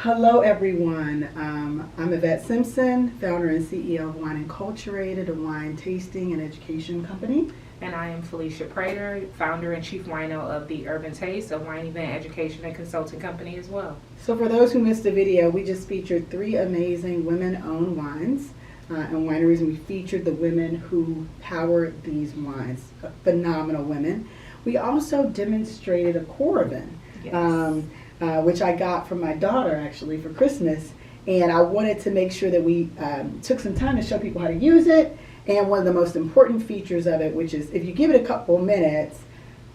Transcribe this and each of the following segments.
Hello everyone, I'm Yvette Simpson, founder and CEO of Wine Inculturated, a wine tasting and education company. And I am Felicia Prater, founder and chief wino of the Urban Taste, a wine event education and consulting company as well. So for those who missed the video, we just featured 3 amazing women-owned wines and wineries, and we featured the women who power these wines, phenomenal women. We also demonstrated a Coravin. Yes. Which I got from my daughter actually for Christmas, and I wanted to make sure that we took some time to show people how to use it. And one of the most important features of it, which is if you give it a couple minutes,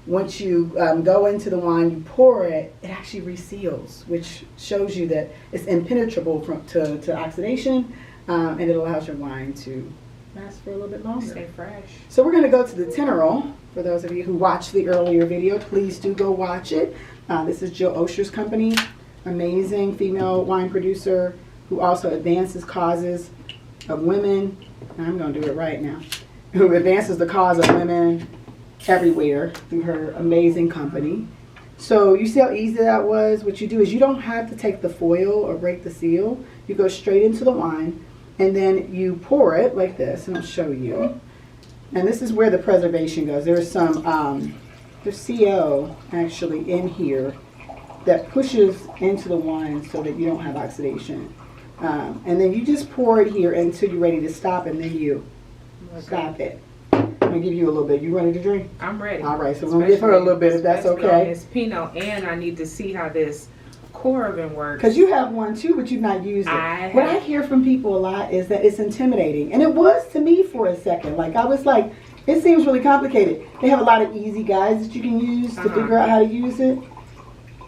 once you go into the wine, you pour it, it actually reseals, which shows you that it's impenetrable to oxidation, and it allows your wine to last for a little bit longer. Stay fresh. So we're going to go to the Tenderol. For those of you who watched the earlier video, please do go watch it. This is Jill Osher's company, amazing female wine producer who also advances causes of women. I'm going to do it right now. Who advances the cause of women everywhere through her amazing company. So you see how easy that was? What you do is you don't have to take the foil or break the seal. You go straight into the wine and then you pour it like this, and I'll show you. And this is where the preservation goes. There's some there's CO actually in here that pushes into the wine so that you don't have oxidation. And then you just pour it here until you're ready to stop, and then you stop it. I'm going to give you a little bit. You ready to drink? I'm ready. All right, so I'm going to give her a little bit if that's okay. It's Pinot, and I need to see how this Coravin works. Because you have one too, but you've not used it. What I hear from people a lot is that it's intimidating. And it was to me for a second. Like, I was like, it seems really complicated. They have a lot of easy guides that you can use to figure out how to use it.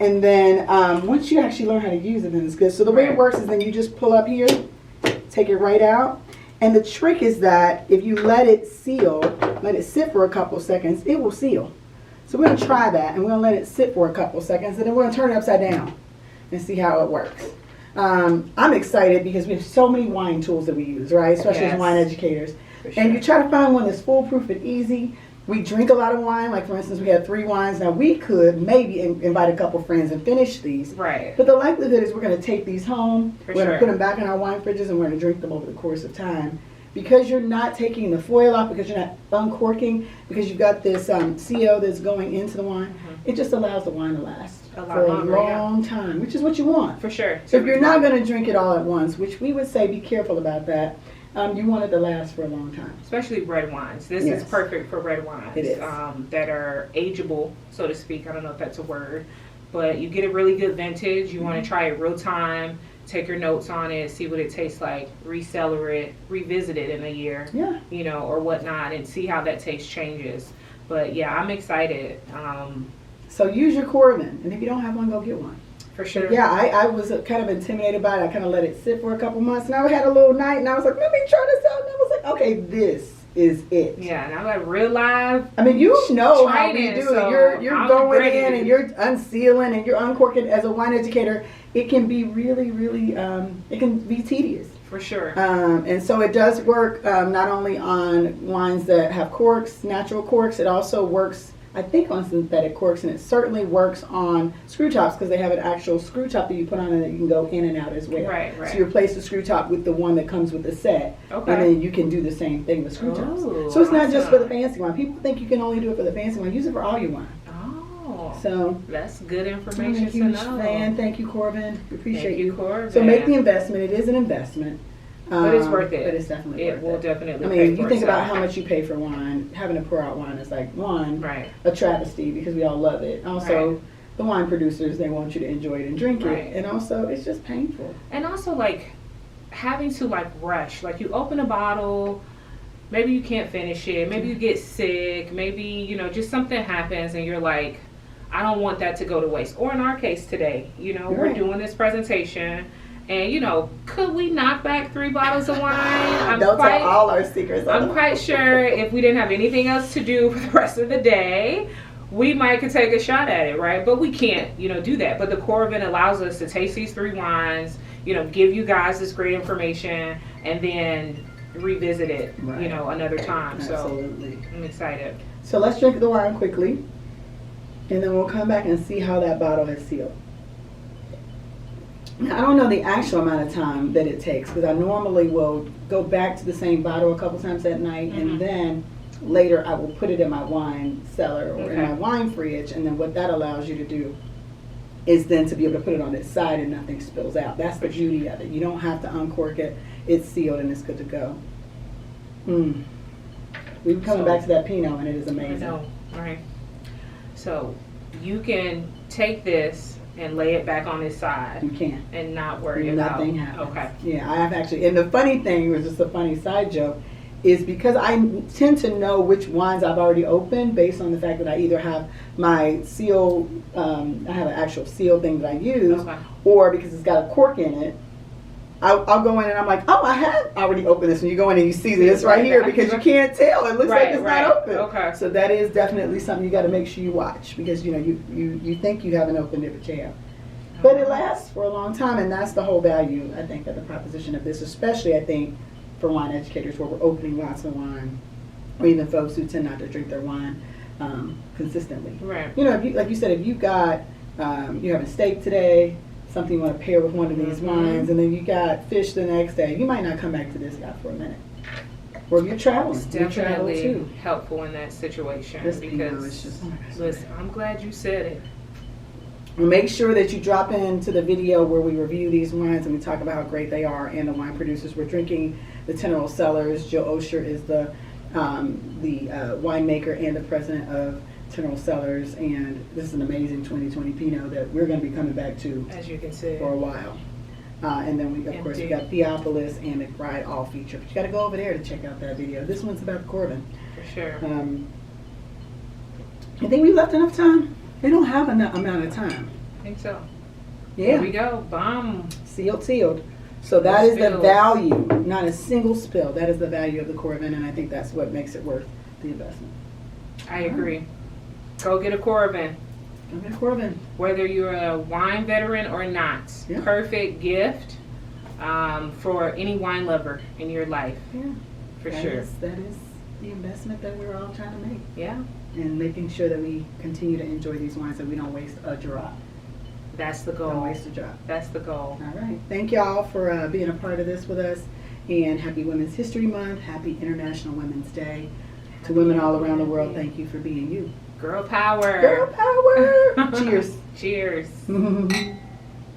And then once you actually learn how to use it, then it's good. So the way it works is then you just pull up here, take it right out. And the trick is that if you let it seal, let it sit for a couple seconds, it will seal. So we're going to try that, and we're going to let it sit for a couple seconds, and then we're going to turn it upside down and see how it works. I'm excited because we have so many wine tools that we use, right? Especially as wine educators. Sure. And you try to find one that's foolproof and easy. We drink a lot of wine. Like, for instance, we had 3 wines. Now, we could maybe invite a couple friends and finish these. Right. But the likelihood is we're going to take these home. We're going to put them back in our wine fridges, and we're going to drink them over the course of time. Because you're not taking the foil off, because you're not uncorking, because you've got this CO that's going into the wine, it just allows the wine to last for a long time, which is what you want. For sure. So if you're not going to drink it all at once, which we would say be careful about that, you want it to last for a long time. Especially red wines. This is perfect for red wines. It is. That are ageable, so to speak. I don't know if that's a word. But you get a really good vintage. You want to try it real time. Take your notes on it, see what it tastes like, recellar it, revisit it in a year, or whatnot, and see how that taste changes. But yeah, I'm excited. So use your Coravin, and if you don't have one, go get one. For sure. But yeah, I was kind of intimidated by it. I kind of let it sit for a couple months, and I had a little night, and I was like, let me try this out, and I was like, okay, this is it. Yeah, and I'm like, real live. I mean, you know how we do so it. You're going in and you're unsealing and you're uncorking. As a wine educator, it can be really, really, it can be tedious. For sure. And so it does work not only on wines that have corks, natural corks, it also works, I think, on synthetic corks, and it certainly works on screw tops because they have an actual screw top that you put on and that you can go in and out as well. Right. So you replace the screw top with the one that comes with the set, and then you can do the same thing with screw tops. So it's not just for the fancy wine. People think you can only do it for the fancy wine. Use it for all your wine. So that's good information. I'm a huge fan. Thank you, Coravin. We appreciate you. Coravin. So make the investment. It is an investment. But it's worth it. But it's definitely worth it. It will definitely. I mean, you think about how much you pay for wine. Having to pour out wine is like a travesty because we all love it. Also, the wine producers, they want you to enjoy it and drink it, and also it's just painful. And also, like, having to rush. Like, you open a bottle, maybe you can't finish it. Maybe you get sick. Maybe just something happens, and you're like, I don't want that to go to waste. Or in our case today, we're doing this presentation. And could we knock back 3 bottles of wine? Don't tell all our secrets. I'm quite sure if we didn't have anything else to do for the rest of the day, we could take a shot at it, right? But we can't, do that. But the Coravin allows us to taste these 3 wines, give you guys this great information, and then revisit it, another time. Absolutely. So I'm excited. So let's drink the wine quickly, and then we'll come back and see how that bottle has sealed. Now, I don't know the actual amount of time that it takes because I normally will go back to the same bottle a couple times at night, and then later I will put it in my wine cellar or in my wine fridge, and then what that allows you to do is then to be able to put it on its side and nothing spills out. That's the beauty of it. You don't have to uncork it. It's sealed and it's good to go. We're coming back to that Pinot, and it is amazing. I know, right? So you can take this and lay it back on its side. You can. And not worry about nothing happens. Okay. Yeah, I have actually. And the funny thing, was just a funny side joke, is because I tend to know which wines I've already opened based on the fact that I either have my seal, I have an actual seal thing that I use, or because it's got a cork in it, I'll go in and I'm like, oh, I have already opened this. And you go in and you see this right here because you can't tell. It looks like it's not open. Okay. So that is definitely something you got to make sure you watch because you think you haven't opened it, but you have. But it lasts for a long time, and that's the whole value, I think, of the proposition of this, especially, I think, for wine educators where we're opening lots of wine, or even folks who tend not to drink their wine consistently. Right. You know, if you, like you said, if you've got, you're having steak today, something you want to pair with one of these wines, and then you got fish the next day, you might not come back to this guy for a minute. Or if you're traveling. It's definitely helpful in that situation This because, is just, oh my gosh. listen, I'm glad you said it. Make sure that you drop into the video where we review these wines and we talk about how great they are and the wine producers. We're drinking the Tenero Cellars. Joe Osher is the winemaker and the president of Tenero Cellars, and this is an amazing 2020 Pinot that we're going to be coming back to, as you can see, for a while. And then we, of course, we got Theophilus and McBride all featured. But you got to go over there to check out that video. This one's about Coravin. For sure. I think we left enough time. They don't have enough amount of time. I think so. Yeah. Here we go. Bomb. Sealed. So that is the value, not a single spill. That is the value of the Coravin, and I think that's what makes it worth the investment. I agree. Go get a Coravin. Go get a Coravin. Whether you're a wine veteran or not. Yeah. Perfect gift for any wine lover in your life. Yeah. For sure. That is the investment that we're all trying to make. Yeah. And making sure that we continue to enjoy these wines, that we don't waste a drop. That's the goal. Don't waste a drop. That's the goal. All right. Thank y'all for being a part of this with us. And happy Women's History Month. Happy International Women's Day. To women all around the world, thank you for being you. Girl power. Girl power. Cheers. Cheers.